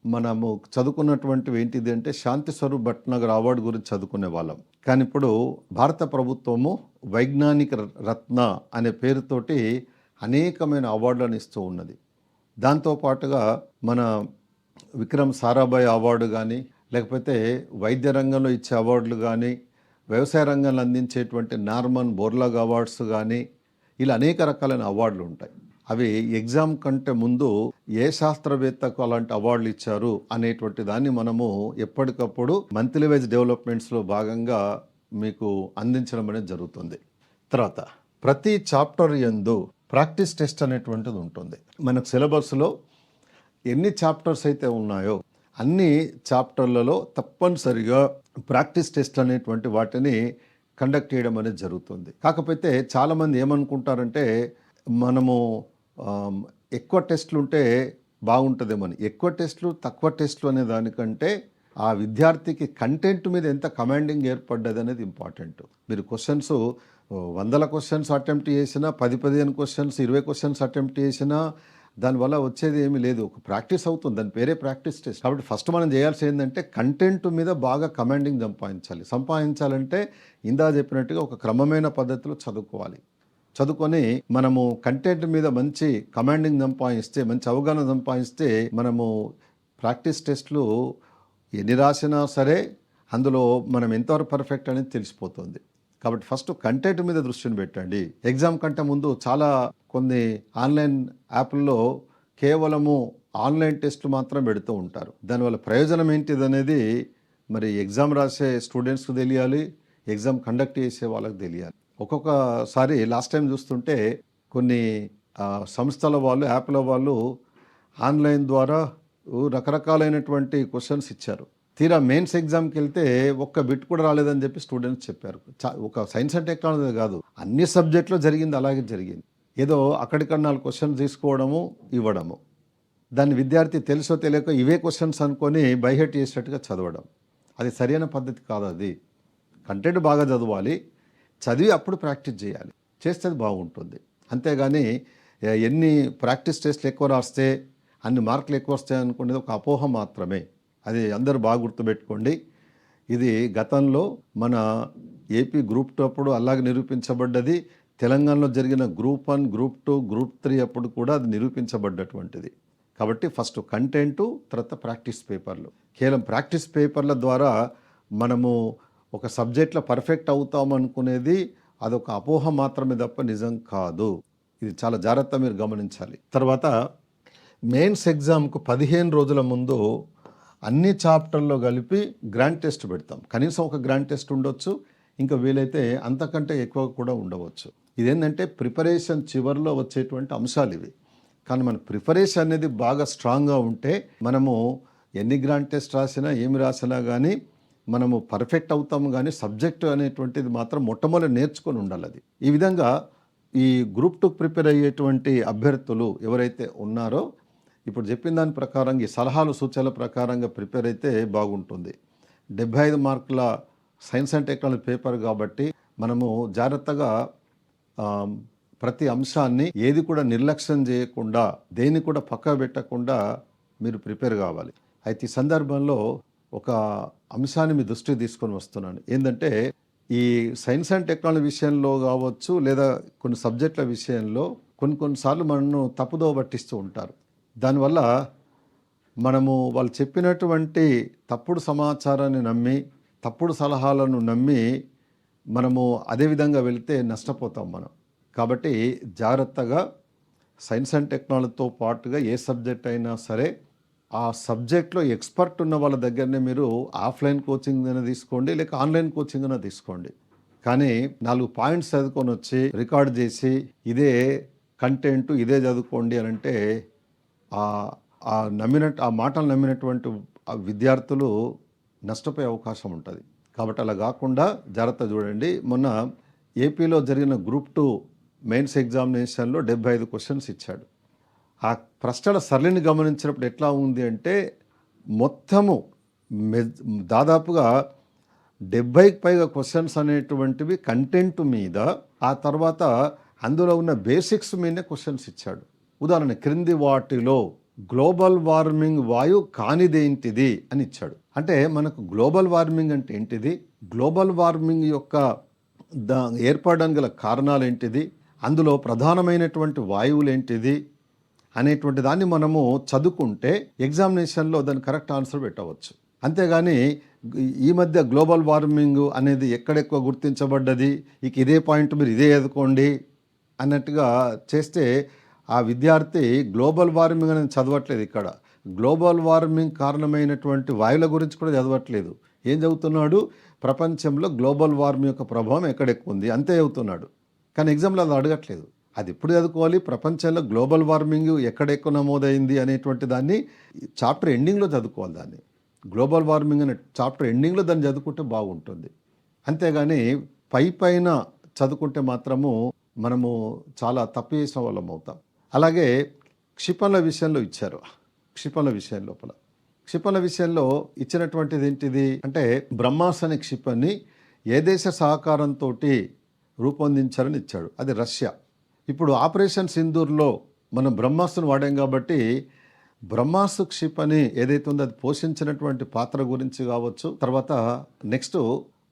Speaker 1: మనము చదువుకున్నటువంటివి ఏంటిది అంటే శాంతి స్వరూప్ భట్నగర్ అవార్డు గురించి చదువుకునే వాళ్ళం. కానీ ఇప్పుడు భారత ప్రభుత్వము వైజ్ఞానిక రత్న అనే పేరుతోటి అనేకమైన అవార్డులను ఇస్తూ ఉన్నది. దాంతోపాటుగా మన విక్రమ్ సారాభాయ్ అవార్డు కానీ, లేకపోతే వైద్య రంగంలో ఇచ్చే అవార్డులు కానీ, వ్యవసాయ రంగంలో అందించేటువంటి నార్మన్ బోర్లాగ్ అవార్డ్స్ కానీ, ఇలా అనేక రకాలైన అవార్డులు ఉంటాయి. అవి ఎగ్జామ్ కంటే ముందు ఏ శాస్త్రవేత్తకు అలాంటి అవార్డులు ఇచ్చారు అనేటువంటి దాన్ని మనము ఎప్పటికప్పుడు మంత్లీ వైజ్ డెవలప్మెంట్స్లో భాగంగా మీకు అందించడం అనేది జరుగుతుంది. తర్వాత ప్రతి చాప్టర్ యందు ప్రాక్టీస్ టెస్ట్ అనేటువంటిది ఉంటుంది. మనకు సిలబస్లో ఎన్ని చాప్టర్స్ అయితే ఉన్నాయో అన్ని చాప్టర్లలో తప్పనిసరిగా ప్రాక్టీస్ టెస్ట్ అనేటువంటి వాటిని కండక్ట్ చేయడం అనేది జరుగుతుంది. కాకపోతే చాలామంది ఏమనుకుంటారంటే మనము ఎక్కువ టెస్టులు ఉంటే బాగుంటుందేమని. ఎక్కువ టెస్టులు తక్కువ టెస్టులు అనే దానికంటే ఆ విద్యార్థికి కంటెంట్ మీద ఎంత కమాండింగ్ ఏర్పడ్డది అనేది ఇంపార్టెంట్. మీరు క్వశ్చన్స్ వందల క్వశ్చన్స్ అటెంప్ట్ చేసినా 10-15 క్వశ్చన్స్ 20 క్వశ్చన్స్ అటెంప్ట్ చేసినా దానివల్ల వచ్చేది ఏమీ లేదు. ఒక ప్రాక్టీస్ అవుతుంది, దాని పేరే ప్రాక్టీస్ టెస్ట్. కాబట్టి ఫస్ట్ మనం చేయాల్సి ఏంటంటే కంటెంట్ మీద బాగా కమాండింగ్ సంపాదించాలంటే ఇందా చెప్పినట్టుగా ఒక క్రమమైన పద్ధతిలో చదువుకొని మనము కంటెంట్ మీద మంచి కమాండింగ్ సంపాదిస్తే, మంచి అవగాహన సంపాదిస్తే మనము ప్రాక్టీస్ టెస్ట్లు ఎన్ని రాసినా సరే అందులో మనం ఎంతవరకు పర్ఫెక్ట్ అనేది తెలిసిపోతుంది. కాబట్టి ఫస్ట్ కంటెంట్ మీద దృష్టిని పెట్టండి. ఎగ్జామ్ కంటే ముందు చాలా కొన్ని ఆన్లైన్ యాప్ల్లో కేవలము ఆన్లైన్ టెస్ట్లు మాత్రం పెడుతూ ఉంటారు. దానివల్ల ప్రయోజనం ఏంటిది అనేది మరి ఎగ్జామ్ రాసే స్టూడెంట్స్కి తెలియాలి, ఎగ్జామ్ కండక్ట్ చేసే వాళ్ళకి తెలియాలి. ఒక్కొక్కసారి లాస్ట్ టైం చూస్తుంటే కొన్ని సంస్థల వాళ్ళు, యాప్ల వాళ్ళు ఆన్లైన్ ద్వారా రకరకాలైనటువంటి క్వశ్చన్స్ ఇచ్చారు. తీరా మెయిన్స్ ఎగ్జామ్కి వెళ్తే ఒక్క బిట్ కూడా రాలేదని చెప్పి స్టూడెంట్స్ చెప్పారు. ఒక సైన్స్ అండ్ టెక్నాలజీ కాదు, అన్ని సబ్జెక్టులో జరిగింది అలాగే జరిగింది. ఏదో అక్కడిక్కడ 4 క్వశ్చన్స్ తీసుకోవడము, ఇవ్వడము, దాన్ని విద్యార్థి తెలుసో తెలియక ఇవే క్వశ్చన్స్ అనుకొని బైహెట్ చేసేటట్టుగా చదవడం, అది సరైన పద్ధతి కాదు. అది కంటెంట్ బాగా చదివి అప్పుడు ప్రాక్టీస్ చేయాలి, చేస్తే అది బాగుంటుంది. అంతేగాని ఎన్ని ప్రాక్టీస్ టెస్ట్లు ఎక్కువ రాస్తే అన్ని మార్కులు ఎక్కువ వస్తాయి అనుకునేది ఒక అపోహ మాత్రమే. అది అందరూ బాగా గుర్తుపెట్టుకోండి. ఇది గతంలో మన ఏపీ గ్రూప్ 2 అప్పుడు అలాగే నిరూపించబడ్డది. తెలంగాణలో జరిగిన గ్రూప్ 1, గ్రూప్ 2, గ్రూప్ 3 అప్పుడు కూడా అది నిరూపించబడ్డటువంటిది. కాబట్టి ఫస్ట్ కంటెంటు, తర్వాత ప్రాక్టీస్ పేపర్లు. కేవలం ప్రాక్టీస్ పేపర్ల ద్వారా మనము ఒక సబ్జెక్ట్లో పర్ఫెక్ట్ అవుతాం అనుకునేది అదొక అపోహ మాత్రమే తప్ప నిజం కాదు. ఇది చాలా జాగ్రత్త మీరు గమనించాలి. తర్వాత మెయిన్స్ ఎగ్జామ్కు 15 రోజుల ముందు అన్ని చాప్టర్లో కలిపి గ్రాండ్ టెస్ట్ పెడతాం. కనీసం ఒక గ్రాండ్ టెస్ట్ ఉండొచ్చు, ఇంకా వీలైతే అంతకంటే ఎక్కువ కూడా ఉండవచ్చు. ఇదేంటంటే ప్రిపరేషన్ చివరిలో వచ్చేటువంటి అంశాలు ఇవి. కానీ మన ప్రిపరేషన్ అనేది బాగా స్ట్రాంగ్గా ఉంటే మనము ఎన్ని గ్రాండ్ టెస్ట్ రాసినా ఏమి రాసినా కానీ మనము పర్ఫెక్ట్ అవుతాము. కానీ సబ్జెక్టు అనేటువంటిది మాత్రం మొట్టమొదటి నేర్చుకొని ఉండాలి. అది ఈ విధంగా ఈ గ్రూప్ 2 ప్రిపేర్ అయ్యేటువంటి అభ్యర్థులు ఎవరైతే ఉన్నారో ఇప్పుడు చెప్పిన దాని ప్రకారంగా ఈ సలహాలు సూచనల ప్రకారంగా ప్రిపేర్ అయితే బాగుంటుంది. 75 మార్కుల సైన్స్ అండ్ టెక్నాలజీ పేపర్ కాబట్టి మనము జాగ్రత్తగా ప్రతి అంశాన్ని ఏది కూడా నిర్లక్ష్యం చేయకుండా, దేన్ని కూడా పక్క పెట్టకుండా మీరు ప్రిపేర్ కావాలి. అయితే ఈ సందర్భంలో ఒక అంశాన్ని మీ దృష్టికి తీసుకొని వస్తున్నాను. ఏంటంటే ఈ సైన్స్ అండ్ టెక్నాలజీ విషయంలో కావచ్చు, లేదా కొన్ని సబ్జెక్టుల విషయంలో కొన్నిసార్లు మనను తప్పుదోవ పట్టిస్తూ ఉంటారు. దానివల్ల మనము వాళ్ళు చెప్పినటువంటి తప్పుడు సమాచారాన్ని నమ్మి, తప్పుడు సలహాలను నమ్మి మనము అదే విధంగా వెళ్తే నష్టపోతాం మనం. కాబట్టి జాగ్రత్తగా సైన్స్ అండ్ టెక్నాలజీతో పాటుగా ఏ సబ్జెక్ట్ అయినా సరే ఆ సబ్జెక్ట్లో ఎక్స్పర్ట్ ఉన్న వాళ్ళ దగ్గరనే మీరు ఆఫ్లైన్ కోచింగ్ అయినా తీసుకోండి, లేక ఆన్లైన్ కోచింగ్ అయినా తీసుకోండి. కానీ 4 పాయింట్స్ చదువుకొని వచ్చి రికార్డ్ చేసి ఇదే కంటెంట్ ఇదే చదువుకోండి అని అంటే ఆ మాటలు నమ్మినటువంటి విద్యార్థులు నష్టపోయే అవకాశం ఉంటుంది. కాబట్టి అలా కాకుండా జాగ్రత్త చూడండి. మొన్న ఏపీలో జరిగిన గ్రూప్ 2 మెయిన్స్ ఎగ్జామినేషన్లో 75 క్వశ్చన్స్ ఇచ్చాడు. ఆ ప్రశ్నల సరళిని గమనించినప్పుడు ఎట్లా ఉంది అంటే మొత్తము దాదాపుగా 70కి పైగా క్వశ్చన్స్ అనేటువంటివి కంటెంట్ మీద, ఆ తర్వాత అందులో ఉన్న బేసిక్స్ మీదనే క్వశ్చన్స్ ఇచ్చాడు. ఉదాహరణ, క్రింది వాటిలో గ్లోబల్ వార్మింగ్ వాయువు కానిదేంటిది అని ఇచ్చాడు. అంటే మనకు గ్లోబల్ వార్మింగ్ అంటే ఏంటిది, గ్లోబల్ వార్మింగ్ యొక్క ఏర్పడడానికి గల కారణాలు ఏంటిది, అందులో ప్రధానమైనటువంటి వాయువులు ఏంటిది అనేటువంటి దాన్ని మనము చదువుకుంటే ఎగ్జామినేషన్లో దాన్ని కరెక్ట్ ఆన్సర్ పెట్టవచ్చు. అంతేగాని ఈ మధ్య గ్లోబల్ వార్మింగ్ అనేది ఎక్కడెక్కువ గుర్తించబడ్డది, ఇక ఇదే పాయింట్ మీరు ఇదే ఎదుకోండి అన్నట్టుగా చేస్తే ఆ విద్యార్థి గ్లోబల్ వార్మింగ్ అనేది చదవట్లేదు. ఇక్కడ గ్లోబల్ వార్మింగ్ కారణమైనటువంటి వాయువుల గురించి కూడా చదవట్లేదు. ఏం చదువుతున్నాడు, ప్రపంచంలో గ్లోబల్ వార్మింగ్ యొక్క ప్రభావం ఎక్కడెక్కువ ఉంది అంతే చదువుతున్నాడు. కానీ ఎగ్జామ్లో అది అడగట్లేదు. అది ఎప్పుడు చదువుకోవాలి, ప్రపంచంలో గ్లోబల్ వార్మింగ్ ఎక్కడెక్కువ నమోదైంది అనేటువంటి దాన్ని చాప్టర్ ఎండింగ్లో చదువుకోవాలి. దాన్ని గ్లోబల్ వార్మింగ్ అనే చాప్టర్ ఎండింగ్లో దాన్ని చదువుకుంటే బాగుంటుంది. అంతేగాని పైన చదువుకుంటే మాత్రము మనము చాలా తప్పు చేసిన వాళ్ళం అవుతాం. అలాగే క్షిపణుల విషయంలో ఇచ్చారు. క్షిపణుల విషయం లోపల క్షిపణుల విషయంలో ఇచ్చినటువంటిది ఏంటిది అంటే బ్రహ్మాస్ అనే క్షిపణి ఏ దేశ సహకారంతో రూపొందించారని ఇచ్చాడు, అది రష్యా. ఇప్పుడు ఆపరేషన్ సింధూర్లో మనం బ్రహ్మాస్ను వాడాం కాబట్టి బ్రహ్మాస్ క్షిపణి ఏదైతే ఉందో అది పోషించినటువంటి పాత్ర గురించి కావచ్చు, తర్వాత నెక్స్ట్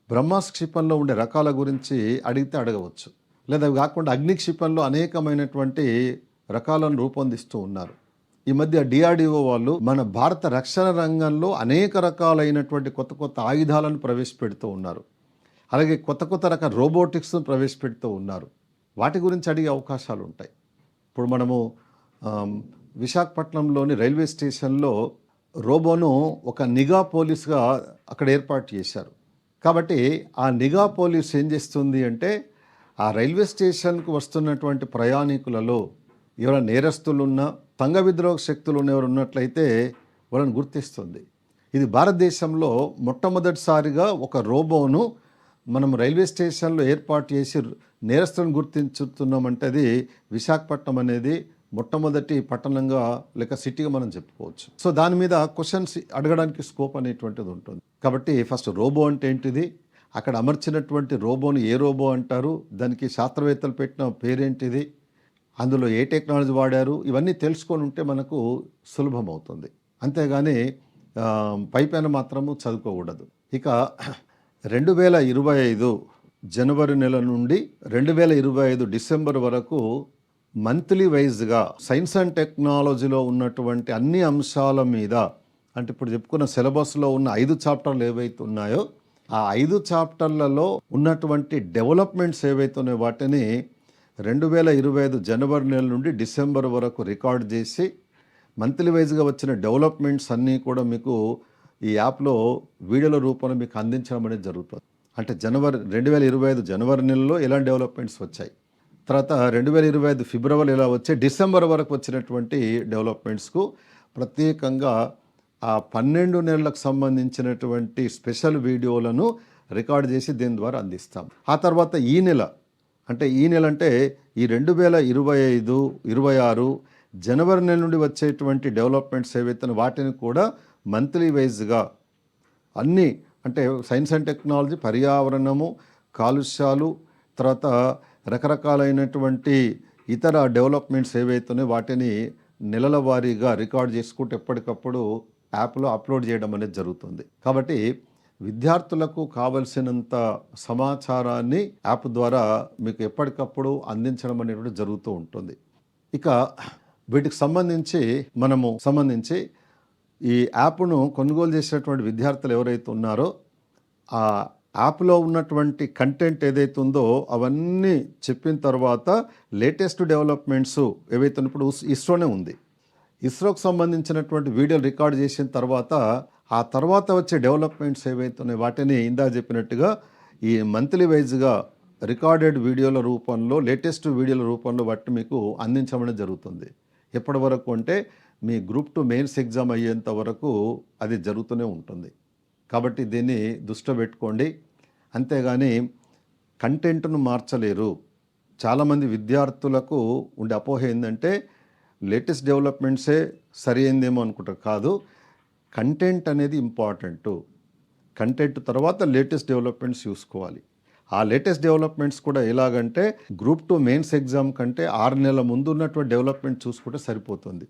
Speaker 1: బ్రహ్మాస్ క్షిపణిలో ఉండే రకాల గురించి అడిగితే అడగవచ్చు. లేదా అవి కాకుండా అగ్ని క్షిపణిలో అనేకమైనటువంటి రకాలను రూపొందిస్తూ ఉన్నారు. ఈ మధ్య డిఆర్డిఓ వాళ్ళు మన భారత రక్షణ రంగంలో అనేక రకాలైనటువంటి కొత్త కొత్త ఆయుధాలను ప్రవేశపెడుతూ ఉన్నారు. అలాగే కొత్త కొత్త రకాల రోబోటిక్స్ను ప్రవేశపెడుతూ ఉన్నారు. వాటి గురించి అడిగే అవకాశాలు ఉంటాయి. ఇప్పుడు మనము విశాఖపట్నంలోని రైల్వే స్టేషన్లో రోబోను ఒక నిఘా పోలీస్గా అక్కడ ఏర్పాటు చేశారు. కాబట్టి ఆ నిఘా పోలీస్ ఏం చేస్తుంది అంటే ఆ రైల్వే స్టేషన్కు వస్తున్నటువంటి ప్రయాణికులలో ఎవరైనా నేరస్తులున్నా, సంఘ విద్రోహ శక్తులు ఎవరు ఉన్నట్లయితే వాళ్ళని గుర్తిస్తుంది. ఇది భారతదేశంలో మొట్టమొదటిసారిగా ఒక రోబోను మనం రైల్వే స్టేషన్లో ఏర్పాటు చేసి నేరస్తులను గుర్తించుతున్నామంటే అది విశాఖపట్నం అనేది మొట్టమొదటి పట్టణంగా లేక సిటీగా మనం చెప్పుకోవచ్చు. సో దాని మీద క్వశ్చన్స్ అడగడానికి స్కోప్ అనేటువంటిది ఉంటుంది. కాబట్టి ఫస్ట్ రోబో అంటే ఏంటిది, అక్కడ అమర్చినటువంటి రోబోని ఏ రోబో అంటారు, దానికి శాస్త్రవేత్తలు పెట్టిన పేరేంటిది, అందులో ఏ టెక్నాలజీ వాడారు, ఇవన్నీ తెలుసుకొని ఉంటే మనకు సులభం అవుతుంది. అంతేగాని పైపైన మాత్రము చదువుకోకూడదు. ఇక 2025 జనవరి నెల నుండి 2025 డిసెంబర్ వరకు మంత్లీ వైజ్గా సైన్స్ అండ్ టెక్నాలజీలో ఉన్నటువంటి అన్ని అంశాల మీద, అంటే ఇప్పుడు చెప్పుకున్న సిలబస్లో ఉన్న 5 చాప్టర్లు ఏవైతే ఉన్నాయో ఆ 5 చాప్టర్లలో ఉన్నటువంటి డెవలప్మెంట్స్ ఏవైతే ఉన్నాయో వాటిని 2025 జనవరి నెల నుండి డిసెంబర్ వరకు రికార్డ్ చేసి మంత్లీ వైజ్గా వచ్చిన డెవలప్మెంట్స్ అన్నీ కూడా మీకు ఈ యాప్లో వీడియోల రూపంలో మీకు అందించడం అనేది జరుగుతుంది. అంటే 2025 జనవరి నెలలో ఎలాంటి డెవలప్మెంట్స్ వచ్చాయి, తర్వాత 2025 ఫిబ్రవరి ఎలా వచ్చాయి, డిసెంబర్ వరకు వచ్చినటువంటి డెవలప్మెంట్స్కు ప్రత్యేకంగా ఆ 12 నెలలకు సంబంధించినటువంటి స్పెషల్ వీడియోలను రికార్డ్ చేసి దీని ద్వారా అందిస్తాం. ఆ తర్వాత ఈ నెల అంటే ఈ 2025, 26 జనవరి నెల నుండి వచ్చేటువంటి డెవలప్మెంట్స్ ఏవైతే వాటిని కూడా మంత్లీ వైజ్గా అన్నీ, అంటే సైన్స్ అండ్ టెక్నాలజీ, పర్యావరణము, కాలుష్యాలు, తర్వాత రకరకాలైనటువంటి ఇతర డెవలప్మెంట్స్ ఏవైతున్నాయో వాటిని నెలల వారీగా రికార్డ్ చేసుకుంటూ ఎప్పటికప్పుడు యాప్లో అప్లోడ్ చేయడం అనేది జరుగుతుంది. కాబట్టి విద్యార్థులకు కావలసినంత సమాచారాన్ని యాప్ ద్వారా మీకు ఎప్పటికప్పుడు అందించడం అనేది జరుగుతూ ఉంటుంది. ఇక వీటికి సంబంధించి ఈ యాప్ను కొనుగోలు చేసినటువంటి విద్యార్థులు ఎవరైతే ఉన్నారో ఆ యాప్లో ఉన్నటువంటి కంటెంట్ ఏదైతే ఉందో అవన్నీ చెప్పిన తర్వాత లేటెస్ట్ డెవలప్మెంట్స్ ఏవైతే ఇప్పుడు ఇస్రోనే ఉంది, ఇస్రోకి సంబంధించినటువంటి వీడియోలు రికార్డ్ చేసిన తర్వాత ఆ తర్వాత వచ్చే డెవలప్మెంట్స్ ఏవైతే ఉన్నాయో వాటిని ఇందా చెప్పినట్టుగా ఈ మంత్లీ వైజ్గా రికార్డెడ్ వీడియోల రూపంలో, లేటెస్ట్ వీడియోల రూపంలో వాటిని మీకు అందించడం జరుగుతుంది. ఎప్పటి వరకు అంటే మీ గ్రూప్ 2 మెయిన్స్ ఎగ్జామ్ అయ్యేంత వరకు అది జరుగుతూనే ఉంటుంది. కాబట్టి దీన్ని దృష్టిలో పెట్టుకోండి. అంతేగాని కంటెంట్ను మార్చలేరు. చాలామంది విద్యార్థులకు ఉండే అపోహ ఏంటంటే లేటెస్ట్ డెవలప్మెంట్సే సరి అయిందేమో అనుకుంటారు. కాదు, కంటెంట్ అనేది ఇంపార్టెంటు. కంటెంట్ తర్వాత లేటెస్ట్ డెవలప్మెంట్స్ చూసుకోవాలి. ఆ లేటెస్ట్ డెవలప్మెంట్స్ కూడా ఎలాగంటే గ్రూప్ 2 మెయిన్స్ ఎగ్జామ్ కంటే 6 నెలల ముందు ఉన్నటువంటి డెవలప్మెంట్ చూసుకుంటే సరిపోతుంది.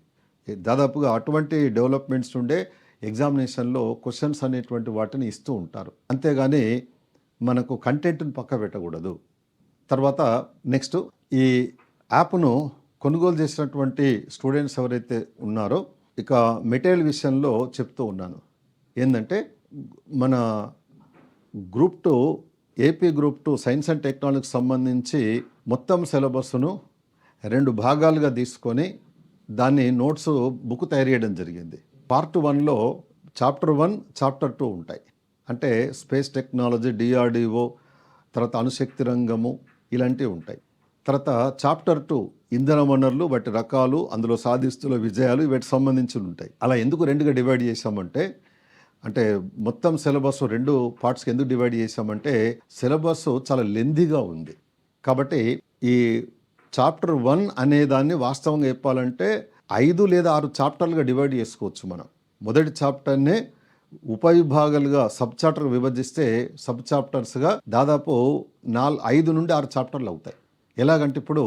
Speaker 1: దాదాపుగా అటువంటి డెవలప్మెంట్స్ ఉండే ఎగ్జామినేషన్లో క్వశ్చన్స్ అనేటువంటి వాటిని ఇస్తూ ఉంటారు. అంతేగాని మనకు కంటెంట్ని పక్క పెట్టకూడదు. తర్వాత నెక్స్ట్ ఈ యాప్ను కొనుగోలు చేసినటువంటి స్టూడెంట్స్ ఎవరైతే ఉన్నారో ఇక మెటీరియల్ విషయంలో చెప్తూ ఉన్నాను. ఏంటంటే మన group 2 AP group 2 science and టెక్నాలజీకి సంబంధించి మొత్తం సిలబస్ను 2 భాగాలుగా తీసుకొని దాన్ని నోట్స్ బుక్ తయారు చేయడం జరిగింది. పార్ట్ 1లో చాప్టర్ 1, చాప్టర్ 2 ఉంటాయి. అంటే స్పేస్ టెక్నాలజీ, డిఆర్డిఓ, తర్వాత అణుశక్తి రంగము ఇలాంటివి ఉంటాయి. తర్వాత చాప్టర్ 2 ఇంధన వనరులు, వాటి రకాలు, అందులో సాధిస్తున్న విజయాలు, వీటికి సంబంధించి ఉంటాయి. అలా ఎందుకు 2గా డివైడ్ చేశామంటే మొత్తం సిలబస్ 2 పార్ట్స్కి ఎందుకు డివైడ్ చేశామంటే సిలబస్ చాలా లెందీగా ఉంది. కాబట్టి ఈ చాప్టర్ 1 అనే దాన్ని వాస్తవంగా చెప్పాలంటే 5 లేదా 6 చాప్టర్లుగా డివైడ్ చేసుకోవచ్చు మనం. మొదటి చాప్టర్నే ఉపవిభాగాలుగా సబ్ చాప్టర్ విభజిస్తే సబ్ చాప్టర్స్గా దాదాపు 5 నుండి 6 చాప్టర్లు అవుతాయి. ఎలాగంటే ఇప్పుడు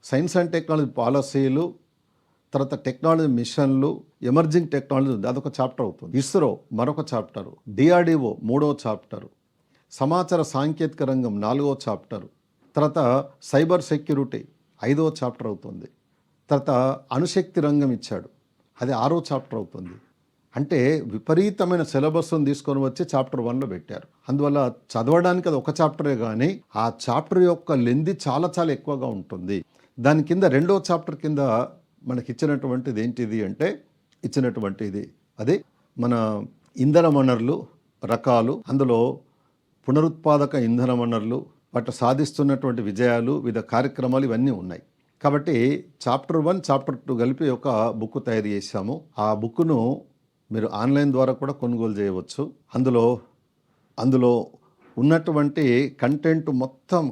Speaker 1: సైన్స్ అండ్ టెక్నాలజీ పాలసీలు, తర్వాత టెక్నాలజీ మిషన్లు, ఎమర్జింగ్ టెక్నాలజీ ఉంది, అదొక చాప్టర్ అవుతుంది. ఇస్రో మరొక చాప్టరు, డిఆర్డిఓ 3వ చాప్టరు, సమాచార సాంకేతిక రంగం 4వ చాప్టరు, తర్వాత సైబర్ సెక్యూరిటీ 5వ చాప్టర్ అవుతుంది. తర్వాత అణుశక్తి రంగం ఇచ్చాడు, అది 6వ చాప్టర్ అవుతుంది. అంటే విపరీతమైన సిలబస్ను తీసుకొని వచ్చి చాప్టర్ 1లో పెట్టారు. అందువల్ల చదవడానికి అది ఒక చాప్టరే కానీ ఆ చాప్టర్ యొక్క లెంత్ చాలా చాలా ఎక్కువగా ఉంటుంది. దాని కింద 2వ చాప్టర్ కింద మనకి ఇచ్చినటువంటిది ఏంటిది అంటే అదే మన ఇంధన వనరులు రకాలు, అందులో పునరుత్పాదక ఇంధన వనరులు, వాటి సాధిస్తున్నటువంటి విజయాలు, వివిధ కార్యక్రమాలు ఇవన్నీ ఉన్నాయి. కాబట్టి చాప్టర్ 1 చాప్టర్ 2 కలిపి ఒక బుక్ తయారు చేశాము. ఆ బుక్ను మీరు ఆన్లైన్ ద్వారా కూడా కొనుగోలు చేయవచ్చు. అందులో ఉన్నటువంటి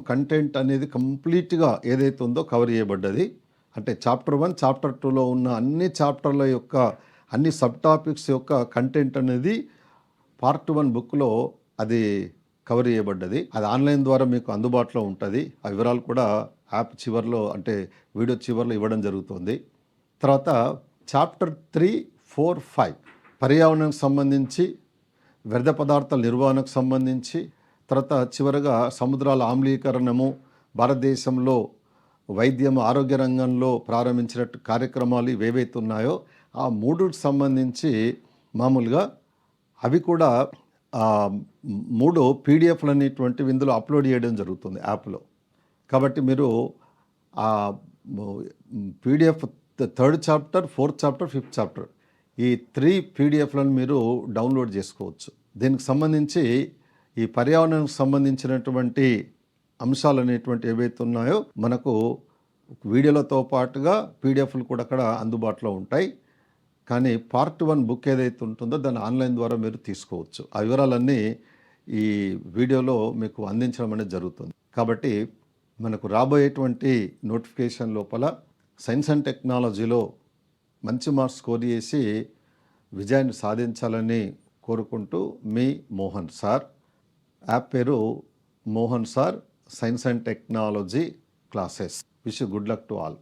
Speaker 1: కంటెంట్ అనేది కంప్లీట్గా ఏదైతే ఉందో కవర్ చేయబడ్డది. అంటే చాప్టర్ 1 చాప్టర్ 2లో ఉన్న అన్ని చాప్టర్ల యొక్క అన్ని సబ్ టాపిక్స్ యొక్క కంటెంట్ అనేది పార్ట్ 1 బుక్లో అది కవర్ చేయబడ్డది. అది ఆన్లైన్ ద్వారా మీకు అందుబాటులో ఉంటుంది. ఆ వివరాలు కూడా యాప్ చివరిలో అంటే వీడియో చివరిలో ఇవ్వడం జరుగుతుంది. తర్వాత చాప్టర్ 3, 4, 5 పర్యావరణానికి సంబంధించి, వ్యర్థ పదార్థాల నిర్వహణకు సంబంధించి, తర్వాత చివరగా సముద్రాల ఆమ్లీకరణము, భారతదేశంలో వైద్యం ఆరోగ్య రంగంలో ప్రారంభించిన కార్యక్రమాలు ఏవైతే ఉన్నాయో ఆ 3కి సంబంధించి మామూలుగా అవి కూడా 3 పీడిఎఫ్లు అనేటువంటివి ఇందులో అప్లోడ్ చేయడం జరుగుతుంది యాప్లో. కాబట్టి మీరు ఆ PDF 3rd chapter, 4th chapter, 5th chapter ఈ 3 పీడిఎఫ్లను మీరు డౌన్లోడ్ చేసుకోవచ్చు. దీనికి సంబంధించి ఈ పర్యావరణానికి సంబంధించినటువంటి అంశాలు అనేటువంటి ఏవైతే ఉన్నాయో మనకు వీడియోలతో పాటుగా పీడిఎఫ్లు కూడా అక్కడ అందుబాటులో ఉంటాయి. కానీ పార్ట్ 1 బుక్ ఏదైతే ఉంటుందో దాన్ని ఆన్లైన్ ద్వారా మీరు తీసుకోవచ్చు. ఆ వివరాలన్నీ ఈ వీడియోలో మీకు అందించడం అనేది జరుగుతుంది. కాబట్టి మనకు రాబోయేటువంటి నోటిఫికేషన్ లోపల సైన్స్ అండ్ టెక్నాలజీలో మంచి మార్క్స్ స్కోర్ చేసి విజయాన్ని సాధించాలని కోరుకుంటూ మీ మోహన్ సార్. యాప్ పేరు Mohan sir science and technology classes. Wish good luck to all.